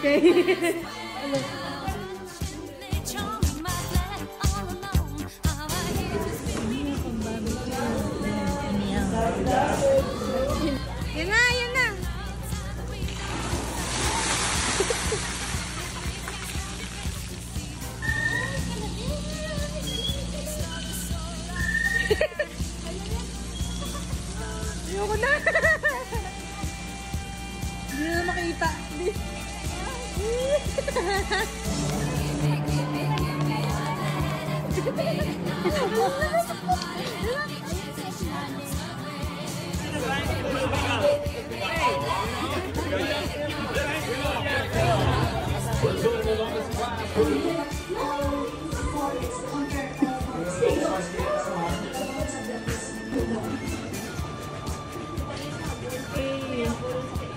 Okay. Yan na, yan na. Ayoko na. Hindi na makita.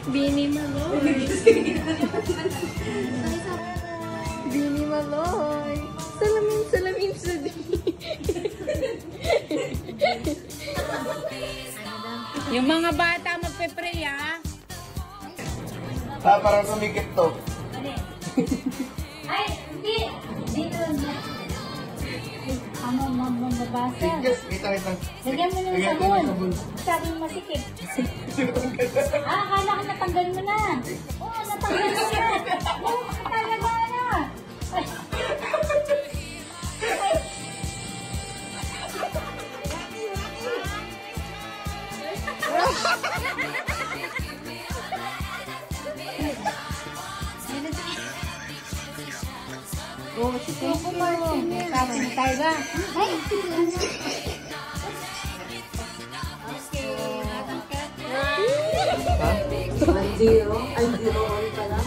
Bini Maloy. Bini Maloy. Salamin, salamin sa di. Yung mga bata magpe-pray, ha? Parang sumikip to. Ay, hindi. Dito lang. Mabasa. Yes, wait lang. Lagyan mo ng sabon. Sabi mo masikip. Akala ko natanggal mo na. Oo, natanggal mo na. Oo, talaga na. Oh, sige po, Martin. Sabi na tayo ba? Ay! Ay, zero on pala.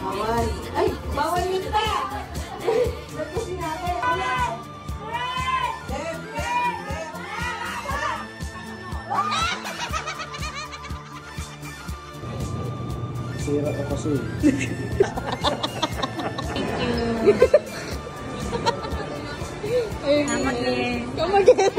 Bawal. Ay, bawal yun pa! Ba't sinabi? Sira ka kasi. Come again. Come again.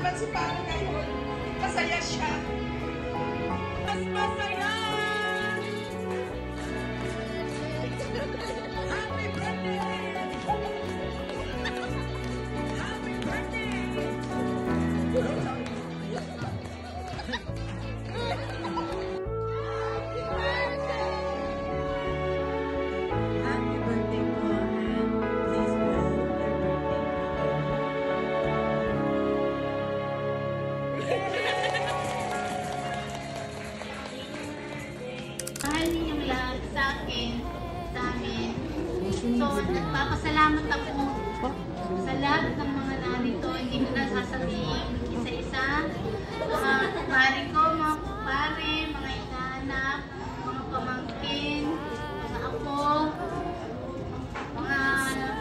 naman si Pare ngayon. Masaya siya. Mas masaya! Happy birthday! Happy birthday! Happy birthday po, and please go your Mahal ninyong lahat sa akin, sa amin. So, nagpapasalamat ako sa lahat ng mga narito. Hindi ko na sasabihin isa-isa. Mga pare ko, mga pare, mga inaanak, mga pamangkin, mga apo, mga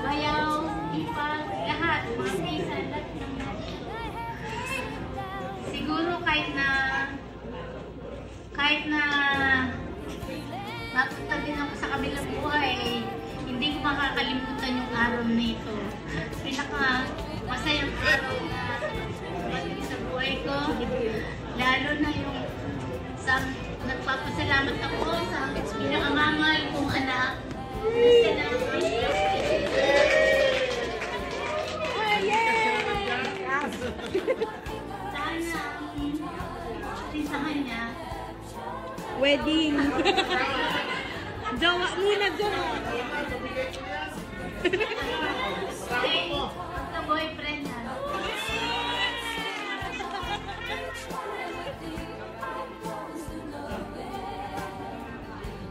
bayaw, ipag, lahat, mga pinsan, lahat ng siguro kahit na mapunta din ako sa kabilang buhay, hindi ko makakalimutan yung araw na ito. Pinaka masayang araw na dumating sa buhay ko, lalo na yung nagpapasalamat ako sa pinakamamahal kong anak. Sana sa kanya Wedding. Jowa muna, jowa. ay magka-boyfriend na.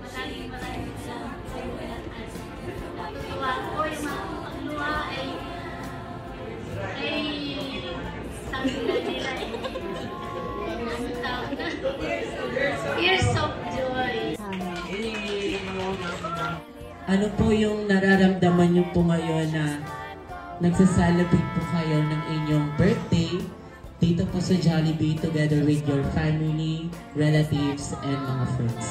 Maraming salamat sa inyo lahat. Natutuwa ko yung mga pagluha ay sabi na nila ano tawag na? Tears of joy. Ano po yung nararamdaman niyo po ngayon na nagsasalabrate po kayo ng inyong birthday dito po sa Jollibee together with your family, relatives, and mga friends?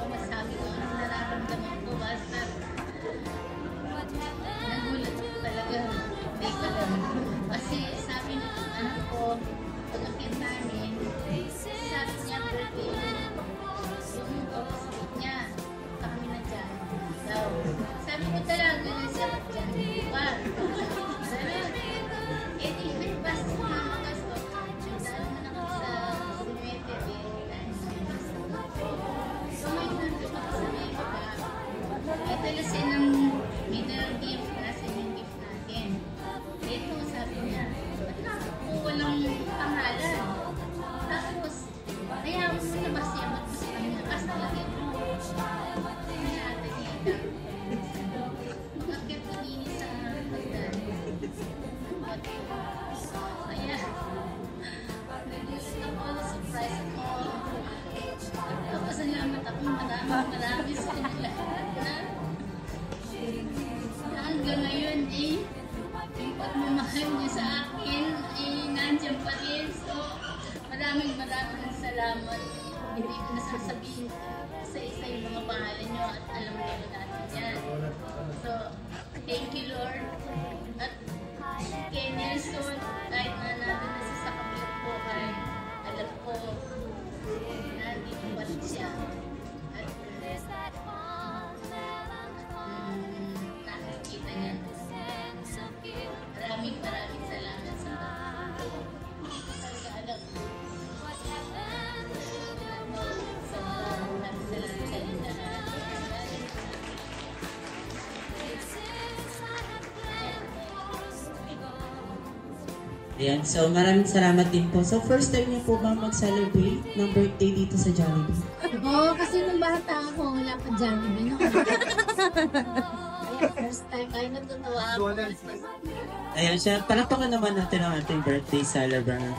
Masabi ko ang nararamdaman ko basta nagulat ko talaga. Hindi talaga. Kasi sabi ng anak ko, pag-akit namin, sabi niya birthday, yung opposite niya, kami na dyan. Daw. Sabi ko talaga na siya dyan. Diba? Eh di, basta na magasto. Dahil mo na kami sa sinuete. So, may nandun ako sa may baba. Ito kasi ng middle gift na sa yung gift natin. Ito, sabi niya, ba't ako walang pangalan? Tapos, kaya mo na ba siya magpasa kanya? Kasi lagyan mo. Hindi natin niya. Mag-akit kanini sa hagdan. Kaya, nag-isip ako na surprise ako. Nagpapasalamat ako marami sa kanila na hanggang ngayon yung pagmamahal niya sa akin nandiyan pa rin. So, maraming salamat. Hindi ko nasasabihin isa-isa yung mga pangalan niyo at alam niyo natin yan. So, thank you Lord. At kay Nelson, kahit na nandun na sa kabilang buhay, alam ko nandito pa rin siya. At nakikita niya. Maraming salamat sa pag-aalap. Maraming salamat sa inyo lahat. Ayan, so maraming salamat din po. So first time niyo po ba mag-celebrate ng birthday dito sa Jollibee? Oo, kasi nung bata ako, wala pa Jollibee. First time, kaya natutuwa ako. Ayan siya, palakpakan naman natin ang ating birthday celebrant.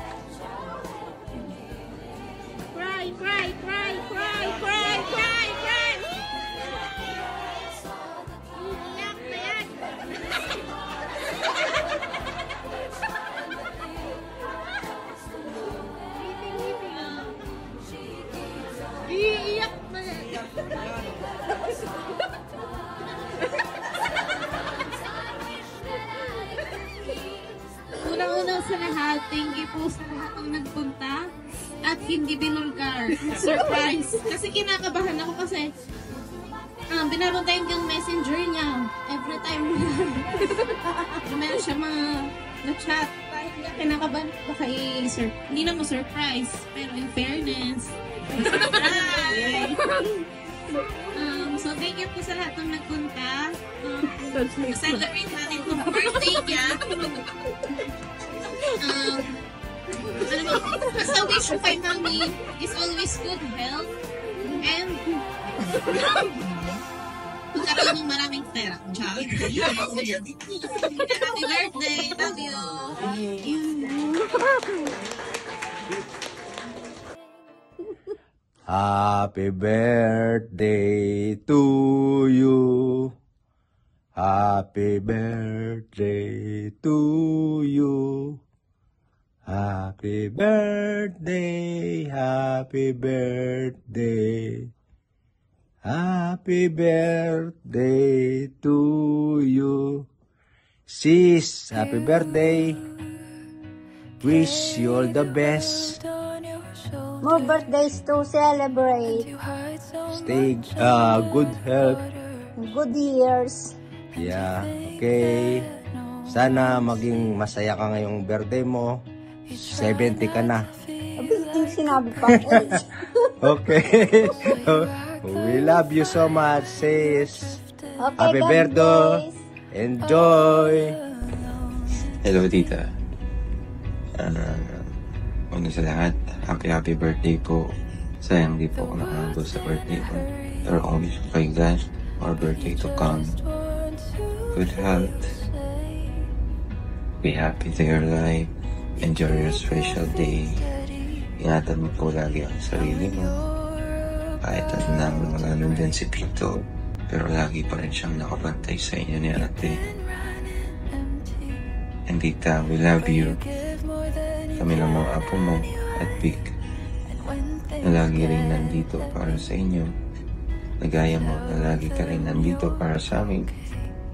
Cry, cry, cry, cry, cry, cry, cry. Iyak na yan. Iiyak na yan. hindi binulgar. Surprise. Kasi kinakabahan ako kasi binabantayan ko yung messenger niya. Every time meron siya mga na-chat. Kahit hindi kinakabahan, baka hindi naman surprise. Pero in fairness, surprise! So, thank you po sa lahat ng nagpunta. Celebrate natin itong birthday niya. Basta wish ko kay Mami is always good health and magkaroon ng maraming pera. Happy birthday! Love you! Happy birthday to you. Happy birthday to you. Happy birthday, happy birthday. Happy birthday to you. Sis, happy birthday. Wish you all the best. More birthdays to celebrate. Stay good health. Good years. Yeah, okay. Sana maging masaya ka ngayong birthday mo. 70 ka na. Abi, yung sinabi pa. Okay. We love you so much, sis. Okay, Happy God birthday. bless. Enjoy. Hello, tita. Una sa lahat, happy birthday po. Sayang di po ako nakahanto sa birthday ko. Pero kung wish ko kay God, our birthday to come. Good health. Be happy to your life. Enjoy your special day. Ingatan mo po lagi ang sarili mo. Kahit naman mga nandyan si Tito, pero lagi pa rin siyang nakabantay sa inyo ni ate. And tita, we love you. Kami ng mga apo mo at Vic na lagi rin nandito para sa inyo. Nagaya mo na lagi ka rin nandito para sa amin.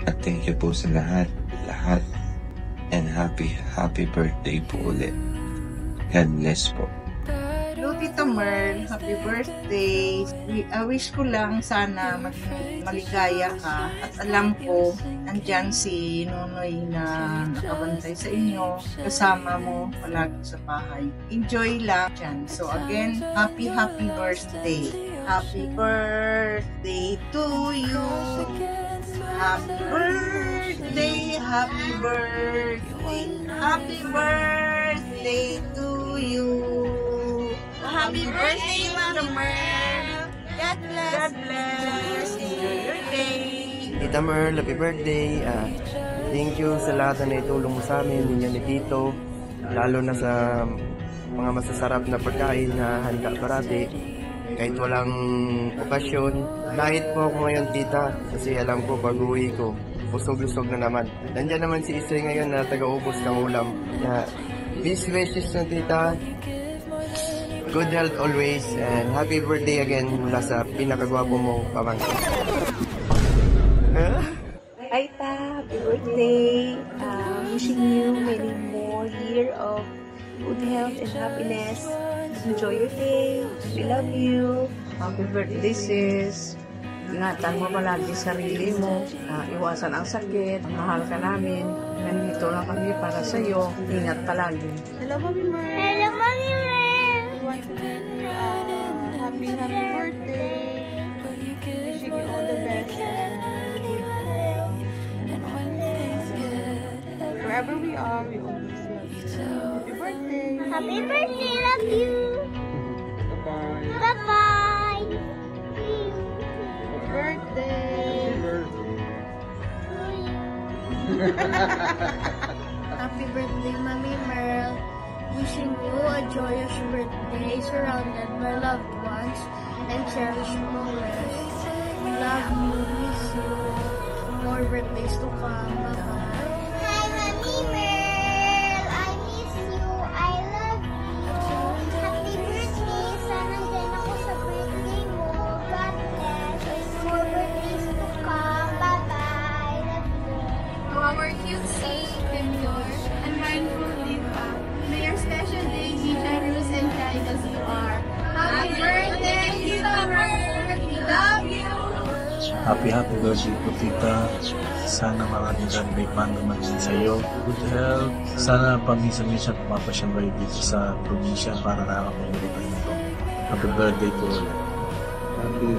At thank you po sa lahat. And happy birthday po ulit. God bless po. Hello, Tita Merl. Happy birthday. I wish ko lang sana maligaya ka. At alam ko, nandyan si Nonoy na nakabantay sa inyo. Kasama mo palagi sa bahay. Enjoy lang dyan. So again, happy birthday. Happy birthday to you. Happy birthday, happy birthday, happy birthday to you. Happy birthday, Mother Merl. God bless. God bless. Enjoy your day. Tita Merl, happy birthday. Thank you sa lahat na naitulong mo sa amin, ninyo ni Tito. Lalo na sa mga masasarap na pagkain na handa parati. Kahit walang okasyon. Kahit po ako ngayon, tita, kasi alam ko pag-uwi ko, busog-lusog na naman. Nandiyan naman si Isoy ngayon na taga-ubos ng ulam. Best wishes na tita. Good health always, and happy birthday again mula sa pinakagwapo mo, pamangkin. Hi, Ta. Happy birthday. Wishing you many more years of good health and happiness. Enjoy your day. We love you. Happy birthday, sis. Ingatan mo palagi sarili mo. Iwasan ang sakit. Mahal ka namin. Nandito lang kami para sa iyo. Ingat palagi. Hello, Mami Mer. Hello, Mami Mer. Happy birthday. Wishing you all the best. Wherever we are, we always love you. Happy birthday. Happy birthday, love you. Bye-bye. Bye-bye. Happy birthday. Happy birthday, Mami Merl. Wishing you a joyous birthday surrounded by loved ones and cherished moments. Love you, miss you. More birthdays to come. Bye-bye. Hi, Mami Merl. I miss you. I love you. Happy birthday. Sana din ako sa birthday mo. God bless. More birthdays to come. Bye-bye. Love you. To our cute saint, pure and mindful Diva, may your special day be generous and kind as you are. Happy birthday po, tita. Sana maraming may naman din sa iyo. Good health. Sana paminsan-minsan pumapasyal kayo dito sa probinsya para nakakapunta tayo nito. Happy birthday po ulit.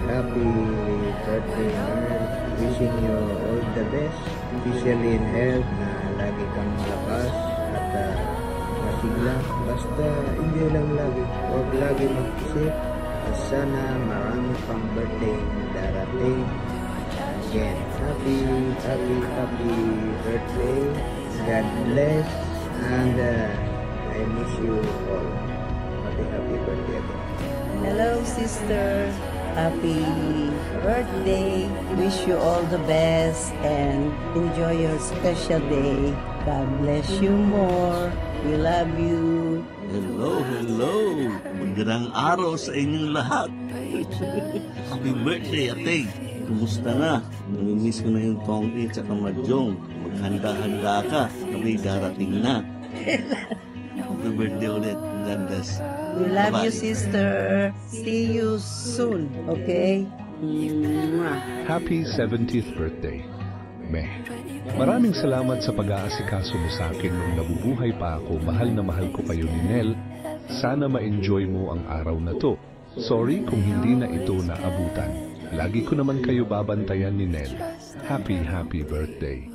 Happy birthday, Merl. Wishing you all the best, especially in health, na lagi kang malakas at masigla. Basta enjoy lang lagi. Huwag lagi mag-isip. At sana marami pang birthday na darating. Again, happy birthday. God bless. And I miss you all. Happy birthday again. Hello, sister. Happy birthday. Wish you all the best and enjoy your special day. God bless you more. We love you. Hello. Magandang araw sa inyong lahat. Happy birthday, ate. Kumusta na? Namimiss ko na yung Tongki at Mahjong. Maghanda-handa ka. Kami darating na. Happy birthday ulit. God bless. We love you, sister. See you soon, okay? Happy 70th birthday, Meh. Maraming salamat sa pag-aasikaso mo sa akin nung nabubuhay pa ako. Mahal na mahal ko kayo ni Nel. Sana ma-enjoy mo ang araw na to. Sorry kung hindi na ito naabutan. Lagi ko naman kayo babantayan ni Nel. Happy birthday.